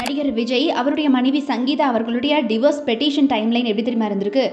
நடிகர் விஜய் அவருடைய மனைவி சங்கீதா அவர்களுடைய டிவோர்ஸ் பெட்டிஷன் டைம்லைன் எப்படி தெரியுமா இருந்திருக்கு?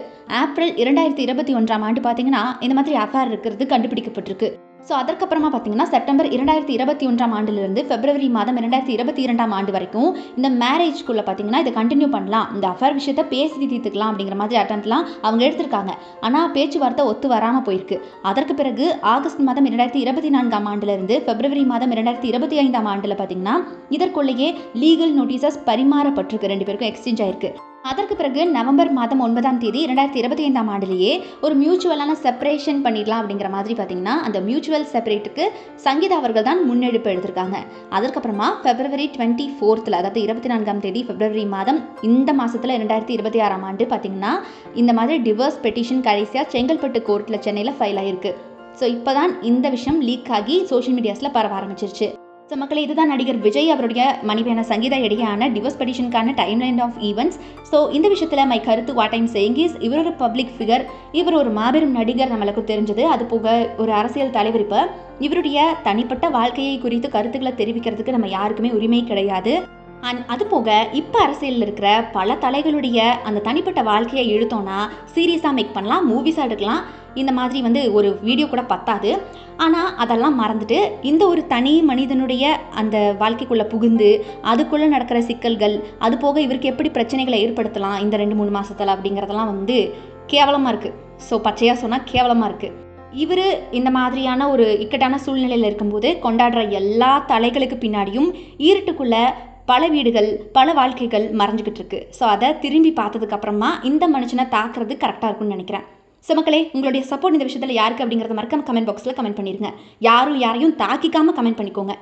ஏப்ரல் 2021ஆம் ஆண்டு பார்த்தீங்கன்னா இந்த மாதிரி அஃபேர் இருக்கிறது கண்டுபிடிக்கப்பட்டிருக்கு. ஸோ அதற்கப்புறமா பார்த்தீங்கன்னா செப்டம்பர் 2021ஆம் ஆண்டிலிருந்து பிப்ரவரி மாதம் 2022ஆம் ஆண்டு வரைக்கும் இந்த மேரேஜ்குள்ளே பார்த்தீங்கன்னா இதை கண்டினியூ பண்ணலாம், இந்த அஃபேர் விஷயத்தை பேசி தீர்த்துக்கலாம் அப்படிங்கிற மாதிரி அட்டம்ப்ட்லாம் அவங்க எடுத்திருக்காங்க. ஆனால் பேச்சுவார்த்தை ஒத்து வராமல் போயிருக்கு. அதற்கு பிறகு ஆகஸ்ட் மாதம் 2024ஆம் ஆண்டிலிருந்து பிப்ரவரி மாதம் 2025ஆம் ஆண்டில் பார்த்தீங்கன்னா இதற்குள்ளேயே லீகல் நோட்டீசஸ் பரிமாறப்பட்டிருக்கு, 2 பேருக்கும் எக்ஸ்சேஞ்ச் ஆயிருக்கு. அதற்கு பிறகு நவம்பர் மாதம் 9ஆம் தேதி 2025ஆம் ஆண்டிலேயே ஒரு மியூச்சுவலான செப்பரேஷன் பண்ணிடலாம் அப்படிங்கிற மாதிரி பார்த்தீங்கன்னா அந்த மியூச்சுவல் செப்பரேட்டுக்கு சங்கீதா அவர்கள் தான் முன்னெடுப்பு எடுத்திருக்காங்க. அதற்கப்புறமா பிப்ரவரி 24 அதாவது 24ஆம் தேதி பிப்ரவரி மாதம் இந்த மாதத்தில் 2026ஆம் ஆண்டு பார்த்தீங்கன்னா இந்த மாதிரி டிவோர்ஸ் பெட்டிஷன் கடைசியாக செங்கல்பட்டு கோர்ட்டில் சென்னையில் ஃபைல் ஆகிருக்கு. ஸோ இப்போ தான் இந்த விஷயம் லீக் ஆகி சோஷியல் மீடியாஸில் பரவ ஆரம்பிச்சிருச்சு. ஸோ மக்களே, இதுதான் நடிகர் விஜய் அவருடைய மனைவியான சங்கீதா இடையான டிவோர்ஸ் பெட்டிஷனுக்கான டைம்லைன் ஆஃப் ஈவெண்ட்ஸ். ஸோ இந்த விஷயத்தில் மை கருத்து வாட் ஐம் சேயிங் இஸ், இவர் ஒரு பப்ளிக் ஃபிகர், இவர் ஒரு மாபெரும் நடிகர் நம்மளுக்கு தெரிஞ்சது. அது போக ஒரு அரசியல் தலைவர். இப்போ இவருடைய தனிப்பட்ட வாழ்க்கையை குறித்து கருத்துக்களை தெரிவிக்கிறதுக்கு நம்ம யாருக்குமே உரிமை கிடையாது. அண்ட் அது போக இப்போ அரசியலில் இருக்கிற பல தலைகளுடைய அந்த தனிப்பட்ட வாழ்க்கையை இழுத்தோன்னா சீரியஸாக மேக் பண்ணலாம், மூவிஸாக எடுக்கலாம். இந்த மாதிரி ஒரு வீடியோ கூட பத்தாது. ஆனால் அதெல்லாம் மறந்துட்டு இந்த ஒரு தனி மனிதனுடைய அந்த வாழ்க்கைக்குள்ளே புகுந்து அதுக்குள்ளே நடக்கிற சிக்கல்கள், அது போக இவருக்கு எப்படி பிரச்சனைகளை ஏற்படுத்தலாம் இந்த 2-3 மாதத்தில் அப்படிங்கிறதெல்லாம் கேவலமாக இருக்குது. ஸோ பச்சையாக சொன்னால் கேவலமாக இருக்குது. இவர் இந்த மாதிரியான ஒரு இக்கட்டான சூழ்நிலையில் இருக்கும்போது கொண்டாடுற எல்லா தலைகளுக்கு பின்னாடியும் ஈரட்டுக்குள்ளே பல வீடுகள், பல வாழ்க்கைகள் மறைஞ்சிக்கிட்டு இருக்கு. ஸோ அதை திரும்பி பார்த்ததுக்கு அப்புறமா இந்த மனுஷனை தாக்குறது கரெக்டாக இருக்கும்னு நினைக்கிறேன். ஸோ மக்களே, உங்களுடைய சப்போர்ட் இந்த விஷயத்தில் யாருக்கு அப்படிங்கிறத மறக்காம கமெண்ட் பாக்ஸில் கமெண்ட் பண்ணிடுங்க. யாரும் யாரையும் தாக்கிக்காமல் கமெண்ட் பண்ணிக்கோங்க.